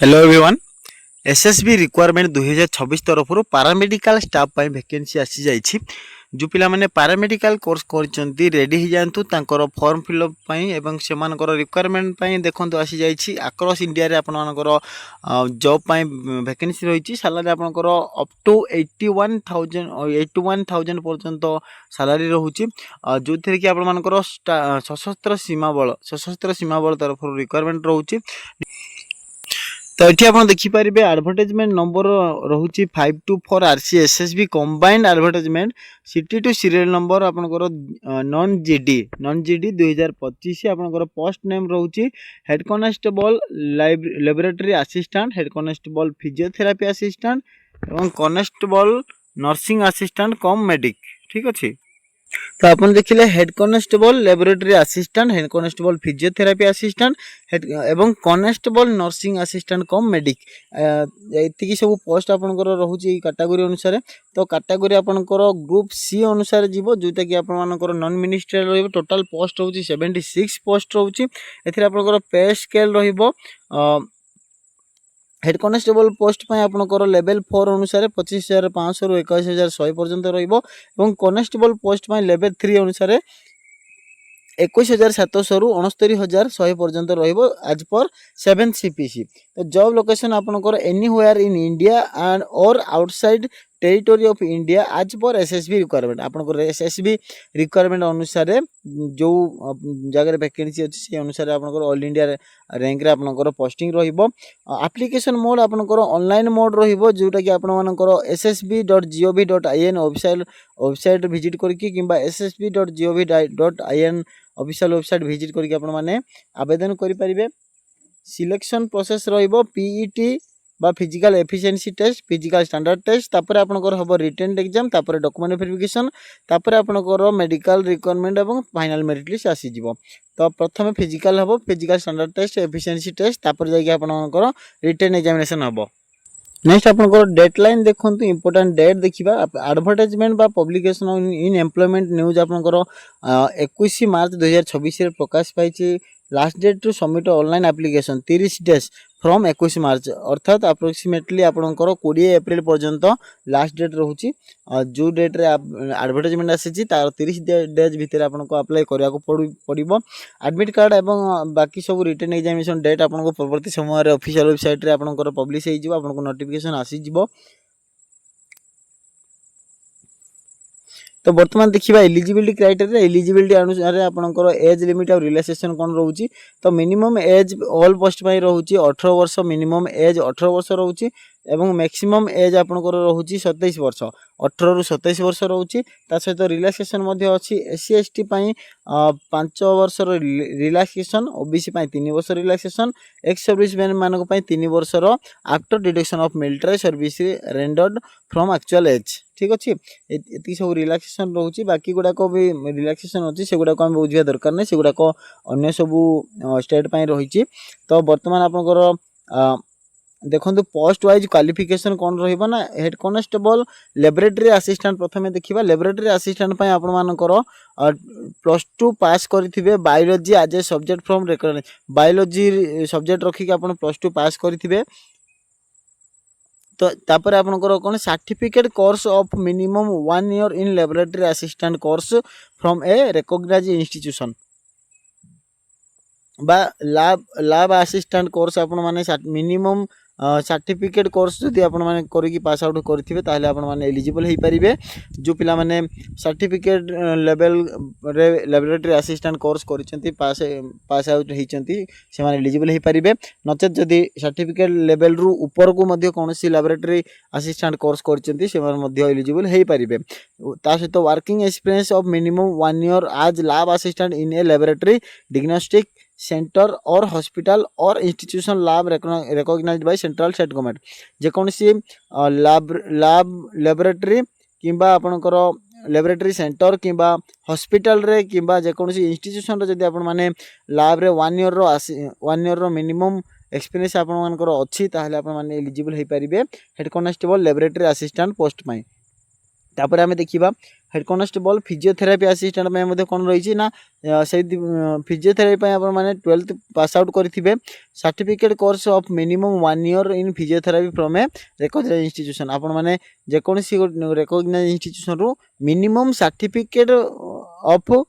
Hello everyone. SSB requirement 2026 तरफ paramedical staff पर vacancy आसी जाइछि। जो पिला माने पारामेडिकल कोर्स करचंती रेडी ही जानतु तांकर फॉर्म फिलअप पई एवं सेमानकर रिक्वायरमेंट पई देखंतु आसी जाइछि। अक्रॉस इंडिया रे आपण मानकर जॉब पई वैकेंसी रहिछि। सैलरी आपनकर अप टू 81,000 पर्यंत सैलरी रहउछि। जो थेरे कि आपण मानकर सशस्त्र सीमा बल तरफ रिक्वायरमेंट रहउछि। तो ये आप देखिपारे एडवर्टाइजमेंट नंबर रोचे 524 RCSSB combined advertisement city two serial number आपनकर नॉन जीडी 2025 आपनकर पोस्ट नेम रोचे head constable laboratory assistant, head constable physiotherapy assistant और constable nursing assistant cum medic. ठीक अच्छे। तो अपन देखिले head constable laboratory assistant, head constable physiotherapy assistant एवं constable nursing assistant cum medic एतिकी सब पोस्ट आपनकर रहउची कैटेगरी अनुसार। तो कैटेगरी आपनकर ग्रुप सी अनुसार जीवो जोटा कि आपन मानकर नॉन मिनिस्ट्रियल रहइबो। टोटल पोस्ट रहउची 76 पोस्ट रहउची। एथिरे आपनकर पे स्केल रहिबो हेड कांस्टेबल पोस्ट पे आपनकर लेवल 4 अनुसार 25,500 रु 21,100 पर्यंत रहिबो एवं कांस्टेबल पोस्ट पे लेवल 3 अनुसार 21,700 रु 69,100 पर्यंत रहिबो एज पर 7 CPC। तो जॉब लोकेशन आपनकर एनीवेयर इन इंडिया एंड और outside territory of India as per SSB requirement. आपनकर एसएसबी रिक्वायरमेंट अनुसार जो जगह वैकेंसी अछि से अनुसार आपनकर ऑल इंडिया रैंक रे आपनकर पोस्टिंग रहिबो। एप्लिकेशन मोड आपनकर ऑनलाइन मोड रहिबो जोटा कि आपन मानकर ssb.gov.in वेबसाइट विजिट करके किंबा ssb.gov.in ऑफिशियल वेबसाइट विजिट करके आपण माने आवेदन करि परिबे। सिलेक्शन प्रोसेस रहिबो पीईटी बा physical efficiency test, physical standard test, तापर आपनकर हबो रिटन एग्जाम, तापर डॉक्यूमेंट वेरिफिकेशन, तापर आपनकर मेडिकल रिक्वायरमेंट एवं फाइनल मेरिट लिस्ट आसी जिवो। तो प्रथम फिजिकल हबो, physical standard test, efficiency test, तापर जाय कि आपनकर रिटन एग्जामिनेशन हबो। नेक्स्ट आपनकर डेडलाइन देखंतु इंपोर्टेंट डेट देखिबा। एडवर्टाइजमेंट बा पब्लिकेशन इन एम्प्लॉयमेंट न्यूज आपनकर 21 मार्च 2026 रे प्रकाश पाइछि। Last date to submit online application 30 days from 21 March अर्थात अप्रोक्सीमेटली आपनकर 20 अप्रैल पर्यंत लास्ट डेट रहउछि। जो डेट रे एडवर्टाइजमेंट आसीछि तार 30 डेज भितर आपनको अप्लाई करिया को पड़िबो। एडमिट कार्ड एवं बाकी सब रिटन एग्जामिनेशन डेट आपनको परवर्ती समय रे ऑफिशियल वेबसाइट रे आपनकर पब्लिश हे जिवो, आपनको नोटिफिकेशन आसी जिवो। तो वर्तमान देखिबा एलिजिबिलिटी क्राइटेरिया। एलिजिबिलिटी अनुसार आपनकर एज लिमिट और रिलैक्सेशन कोन रहउची। तो मिनिमम एज ऑल पोस्ट पई रहउची 18 वर्ष, मिनिमम एज 18 वर्ष रहउची एवं मैक्सिमम एज आपनकर रहउची 27 वर्ष, 18 रु 27 वर्ष रहउची। ता सहित रिलैक्सेशन मध्ये अछि एससी एसटी पई 5 वर्ष रो रिलैक्सेशन, ओबीसी पई 3 वर्ष रिलैक्सेशन, एक्स सर्विसमैन मानको पई 3 वर्ष रो after deduction of military service rendered from actual age. ठीक अछि। एति सब रिलैक्सेशन रहउची। बाकी गुडा को भी रिलैक्सेशन अछि से गुडा को हम बुझिया दरकार नै, से गुडा को अन्य सब स्टेट पई रहिची। तो वर्तमान आपनकर देखंतु पोस्ट वाइज क्वालिफिकेशन कोन रहिबो ना। हेड कांस्टेबल लैबोरेटरी असिस्टेंट प्रथमे देखिबा। लैबोरेटरी असिस्टेंट पई आपण मानकर +2 पास करथिबे biology as a subject from recognise, biology subject रखि के आपण +2 पास करथिबे। तो तापर आपनकर कोन certificate course of minimum 1 year in laboratory assistant course from a recognised institution बा लैब असिस्टेंट कोर्स आपण माने मिनिमम सर्टिफिकेट कोर्स जदि आपण माने करिकि पास आउट करथिबे ताहले आपण माने एलिजिबल हेई परिबे। जो पिला माने सर्टिफिकेट लेवल रे लैबोरेटरी असिस्टेंट कोर्स करिसेंती पास आउट हेइचंती से माने एलिजिबल हेई परिबे। नचेत जदि सर्टिफिकेट लेवल रु ऊपर को मध्ये कोनोसी लैबोरेटरी असिस्टेंट कोर्स करिसेंती से माने मध्ये एलिजिबल हेई परिबे। ता सहित working experience of minimum 1 year as lab assistant in a laboratory diagnostic centre or hospital or institution lab recognised by central state government. जे कोनसी लैब लैबोरेटरी किंबा आपनकर लैबोरेटरी सेंटर किंबा हॉस्पिटल रे किंबा जे कोनसी इंस्टीट्यूशन रे जदि आपण माने लैब रे 1 ईयर रो मिनिमम एक्सपीरियंस आपण मानकर अछि ताहले आपण माने एलिजिबल हेई परिबे head constable laboratory assistant post पई। तापर आम देखा हेड कॉन्स्टेबल फिजियोथेरापी आसिस्टेंट कौन रही ना से फिजियोथेरापी मैंने 12th पास आउट करेंगे certificate course of minimum 1 year in physiotherapy from a recognised institution आपण मैंने जेकोसी रिकॉग्नाइज्ड इंस्टीट्यूशन रु minimum certificate of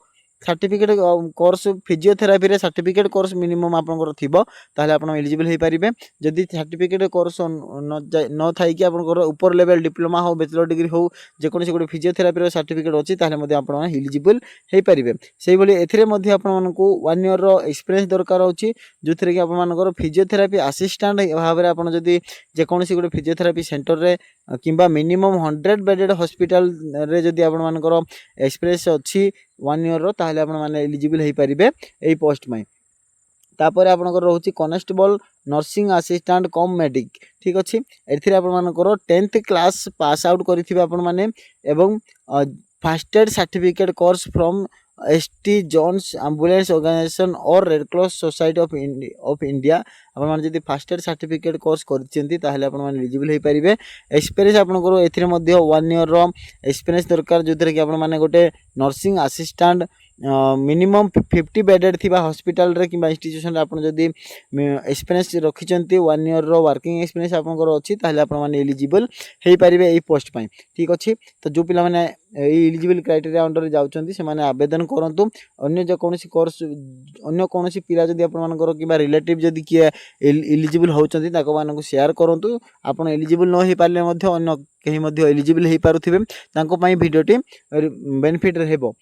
certificate course physiotherapy रे सर्टिफिकेट कोर्स मिनिमम आपनकर थिबो ताहले आपण एलिजिबल हे पारिबे जदि सर्टिफिकेट कोर्स न थाई कि आपनकर ऊपर लेवल डिप्लोमा हो बैचलर डिग्री हो जे कोनसी गोटे फिजियोथेरापी रो सर्टिफिकेट अछि ताहले मध्ये आपण एलिजिबल हे पारिबे सेहि बोली एथिरे मध्ये आपण मानकू 1 ईयर रो एक्सपीरियंस दरकार अछि जोथिरे कि आपण मानकर फिजियोथेरापी असिस्टेंट भाबरे आपण जदि जे कोनसी गोटे फिजियोथेरापी सेंटर रे किंबा मिनिमम 100 बेडेड हॉस्पिटल रे जदि आपण मानकर एक्सपीरियंस अछि 1 ईयर रो ताहले आपण माने एलिजिबल हे पारिबे एई पोस्ट में तापर आपनकर रहउची constable nursing assistant cum medic ठीक अछि एथिरे आपण मानकर 10th क्लास पास आउट करिथिबे आपण माने एवं first aid certificate course from ST Johns ambulance organisation और red cross society of India आपण माने जदि फर्स्ट एड सर्टिफिकेट कोर्स करछंती ताहले आपण माने एलिजिबल हे पारिबे एक्सपीरियंस आपनकर एथिरे मध्ये 1 ईयर रो एक्सपीरियंस दरकार जोथरे कि आपण माने गोटे नर्सिंग असिस्टेंट मिनिमम 50 बेडेड थिबा हॉस्पिटल रे किबा इंस्टीट्यूशन रे आपण जदि एक्सपीरियंस रखिचंती 1 ईयर रो वर्किंग एक्सपीरियंस आपनकर अछि ताहले आपण माने एलिजिबल हे पारिबे एई पोस्ट पई ठीक अछि तो जो पिला माने एई एलिजिबल क्राइटेरिया अंडर रे जाउचंती से माने आवेदन करंतु अन्य जे कोनोसी कोर्स अन्य कोनोसी पिला जदि आपण मानकर किबा रिलेटिव जदि किए एलिजिबल होउचंती ताको मानकु शेयर करंतु आपण एलिजिबल न हे पाले मध्ये अन्य केही मध्ये एलिजिबल हे पारुथिबे तांको पई भिडियोटी बेनिफिट रहबो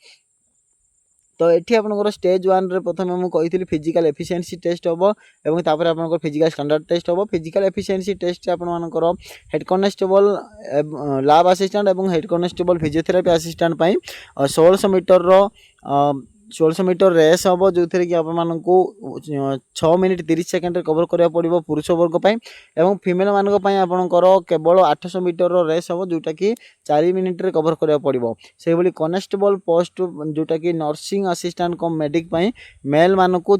तो ये आपंकर स्टेज 1 रे प्रथम मुझे कही फिजिकल एफिशिएंसी टेस्ट हम और तापर आप फिजिकल स्टैंडर्ड टेस्ट हम फिजिकल एफिशिएंसी टेस्ट आपर हेड कॉन्स्टेबल लैब असिस्टेंट और head constable physiotherapy assistant 1600 metre 1600 metre race हम जो थे कि आपको 6 मिनिट 30 सेकेंड कवर करा पड़ो पुरुष वर्ग और फिमेल मानक आपंकर केवल 800 मीटर रेस हम जोटा कि 4 मिनिट रे कवर करा पड़ो से भाई कॉन्स्टेबल पोस्ट जोटा कि nursing assistant cum medic male मानक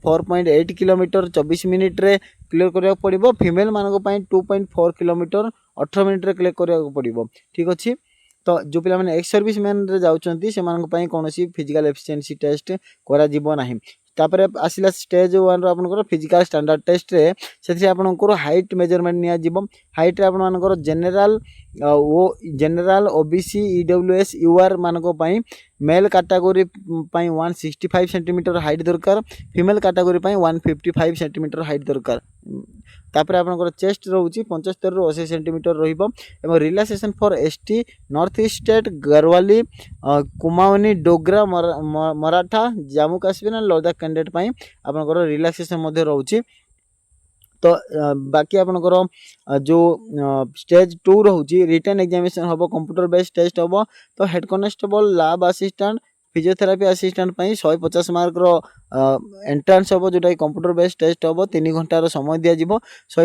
4.8 किलोमीटर 24 मिनिट रे क्लियर करा पड़ो फिमेल मानक 2.4 किलोमीटर 18 मिनिट रे क्लियर करा पड़ो ठीक अच्छे तो जो पिला माने एक्स सर्विस मैन रे जाउचंती से मानक पई कोनोसी फिजिकल एफिशिएंसी टेस्ट करा जिवो नाही तापर आसिला स्टेज 1 रो आपनकर फिजिकल स्टैंडर्ड टेस्ट रे सेथि आपनकर हाइट मेजरमेंट निया जिवो हाइट रे आपन मानकर जनरल ओबीसी ईडब्ल्यूएस यूआर मानक पई मेल कैटेगरी पई 165 सेंटीमीटर हाइट दरकार फीमेल कैटेगरी पई 155 सेंटीमीटर हाइट दरकार तापर आपनकर चेस्ट रहउची 75 रु 80 सेंटीमीटर रहिबो एवं relaxation for ST north east state Garhwali Kumaoni Dogra Maratha Jammu Kashmir and Ladakh candidate पई आपनकर रिलैक्सेशन मध्ये रहउची तो बाकी आपनकर जो स्टेज 2 रहउची रिटन एग्जामिनेशन हबो कंप्यूटर बेस्ड टेस्ट हबो तो head constable lab assistant physiotherapy assistant 150 mark रो एंट्रेंस हम जोटा कंप्यूटर बेस्ड टेस्ट हम 3 घंटार समय दि जाव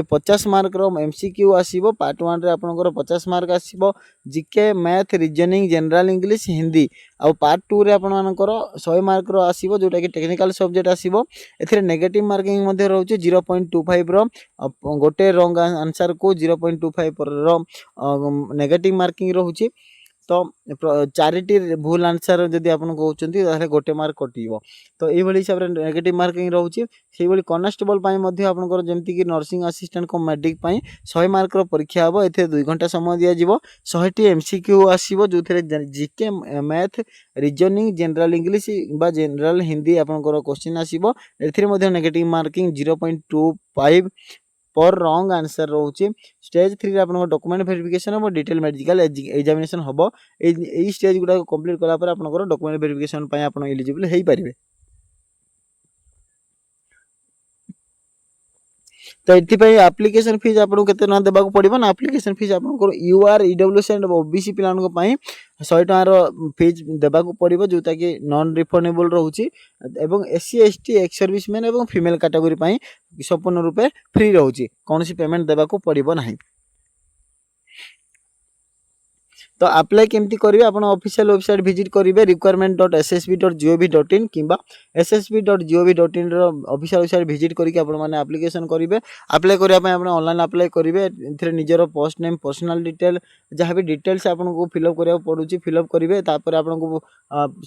150 मार्क रो एमसीक्यू आसीबो पार्ट 1 रे आपनकर 50 मार्क आसीबो GK math reasoning general English Hindi आ पार्ट 2 रे आपन मानकर 100 मार्क रो आसीबो जोटा कि टेक्निकल सब्जेक्ट आसीबो एथिरे नेगेटिव मार्किंग मध्ये रहउची 0.25 रो गोटे रॉन्ग आंसर को 0.25 रो नेगेटिव मार्किंग रहउची तो 4टी भूल आंसर जदि आपन कहउचंती ताले गोटे मार्क कटिबो तो एई भली हिसाब रे नेगेटिव मार्किंग रहउची सेई भली कांस्टेबल पई मध्ये आपनकर जेमति कि नर्सिंग असिस्टेंट को मेडिक पई 100 मार्क रो परीक्षा हबो एथे 2 घंटा समय दिया जिवो 100टी एमसीक्यू आसीबो जोथरे GK math reasoning general English बा जनरल हिंदी आपनकर क्वेश्चन आसीबो एथिरे मध्ये नेगेटिव मार्किंग 0.25 पर रॉन्ग आंसर रोचे स्टेज 3 रे आपन डॉक्यूमेंट वेरिफिकेशन और डिटेल मेडिकल एग्जामिनेशन हबो ए स्टेज गुडा कंप्लीट कला पर आपन डॉक्यूमेंट वेरिफिकेशन पय आपन एलिजिबल हेई परिबे तो ये एप्लिकेशन फीस आपको केते ना देबा पड़ो ना एप्लिकेशन फीस आपको यूआर ईडब्ल्यूएस एंड ओबीसी पिलान 100 टकार फीस देबा पड़ो जोटा कि नॉन रिफंडेबल रोचे एवं एससी एसटी एक्स सर्विसमैन एवं फीमेल कैटेगरी संपूर्ण रूपे फ्री रोचे कौन पेमेंट देबा पड़ो ना तो अप्लाई केमती करेंगे आप ऑफिशियल वेबसाइट विजिट करेंगे requirement.ssb.gov.in कि ssb.gov.in ऑफिशियल वेबसाइट विजिट करके आपने एप्लिकेशन करेंगे अप्लाई करने ऑनलाइन अप्लाई करेंगे ए निजर पोस्ट नेम पर्सनल डिटेल जहाँ भी डिटेल्स आपको फिलअप करा पड़ूँ फिलअप करेंगे तापर आपको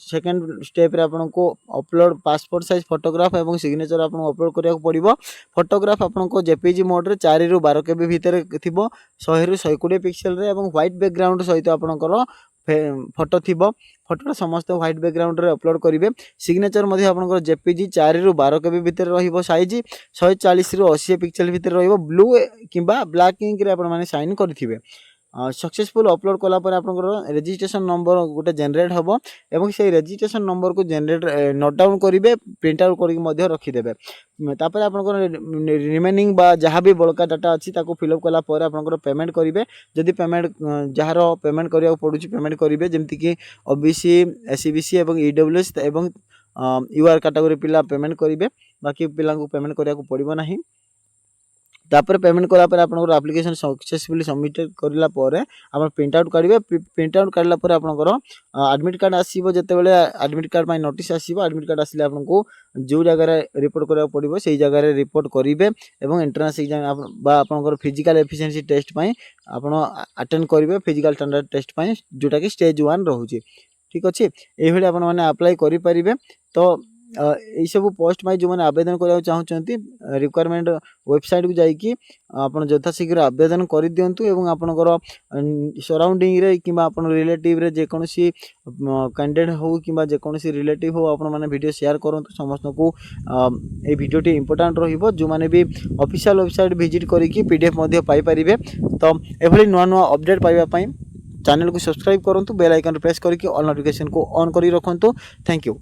सेकेंड स्टेप आपको अपलोड पासपोर्ट साइज फोटोग्राफ और सिग्नेचर आपको अपलोड करा पड़ो फोटोग्राफ आपको जेपीजी मोड 4 ରୁ 12 KB भितर थी 100 ରୁ 120 पिक्सेल व्हाइट बैकग्राउंड सहित आपंकर फोटो थी फोटोटा समस्त व्हाइट बैकग्राउंड रे अपलोड करेंगे सिग्नेचर आपंकर जेपीजी 4 ରୁ 12 KB भितर रहिबो साइज 140 ରୁ 80 पिक्सेल भितर रहिबो ब्लू किंबा ब्लैक इंक रे आपण माने साइन करिथिबे सक्सेसफुल अपलोड कला पर आपंकर रजिस्ट्रेशन नंबर गोटे जेनरेट हम एवं से रजिस्ट्रेशन नंबर को जेनरेट नोट डाउन करेंगे प्रिंट आउट करके रखिदेवे तापर आपंकर रिमेनिंग बा जहाँ भी बड़का डाटा अच्छी फिलअप कला पर आपंकर पेमेंट करेंगे जदि पेमेंट जार पेमेंट करा पड़ू पेमेंट करेंगे जमीक कि ओबीसी एससीबीसी और ईडब्ल्यूएस एवं यूआर कैटेगरी पिला पेमेंट करेंगे बाकी पिला पेमेंट करा पड़ो ना तापर पेमेंट कला पर आपनकर एप्लिकेशन सक्सेसफुली सबमिट करला पर आप प्रिंट आउट काढिबे प्रिंट आउट काढला पर आपनकर एडमिट कार्ड आसीबो जते बेले एडमिट कार्ड माय नोटिस आसीबो एडमिट कार्ड आसीले आपनको जो जगह रे रिपोर्ट करा पड़िबो सेही जगह रे रिपोर्ट करिवे एवं एंट्रेंस एग्जाम बा आपनकर फिजिकल एफिशिएंसी टेस्ट पई आपण अटेंड करिवे फिजिकल स्टैंडर्ड टेस्ट पई जोटा कि स्टेज 1 रहउची ठीक अछि एही भली आपण माने अप्लाई करि परिबे तो यही सब पोस्ट में जो मैंने आवेदन करने चाहते रिक्वायरमेंट वेबसाइट को जाकि आप यथाशीघ्र आवेदन कर दिंतु एवं आपणकर सराउंडिंग रे कि रिलेटिव रे जेकोसी कैंडिडेट हो कि जेकोसी रिलेटिव हो आपण मैंने वीडियो शेयर करूँ समस्त को ये वीडियोटी इंपोर्टेंट रहिबो जो मैंने भी ऑफिशियल वेबसाइट विजिट करके पीडीएफ पाई परिबे तो एभली नुआ नुआ अपडेट पाइबा चैनल को सब्सक्राइब करूँ बेल आइकन प्रेस करके ऑल नोटिफिकेशन को ऑन कर रखु थैंक यू।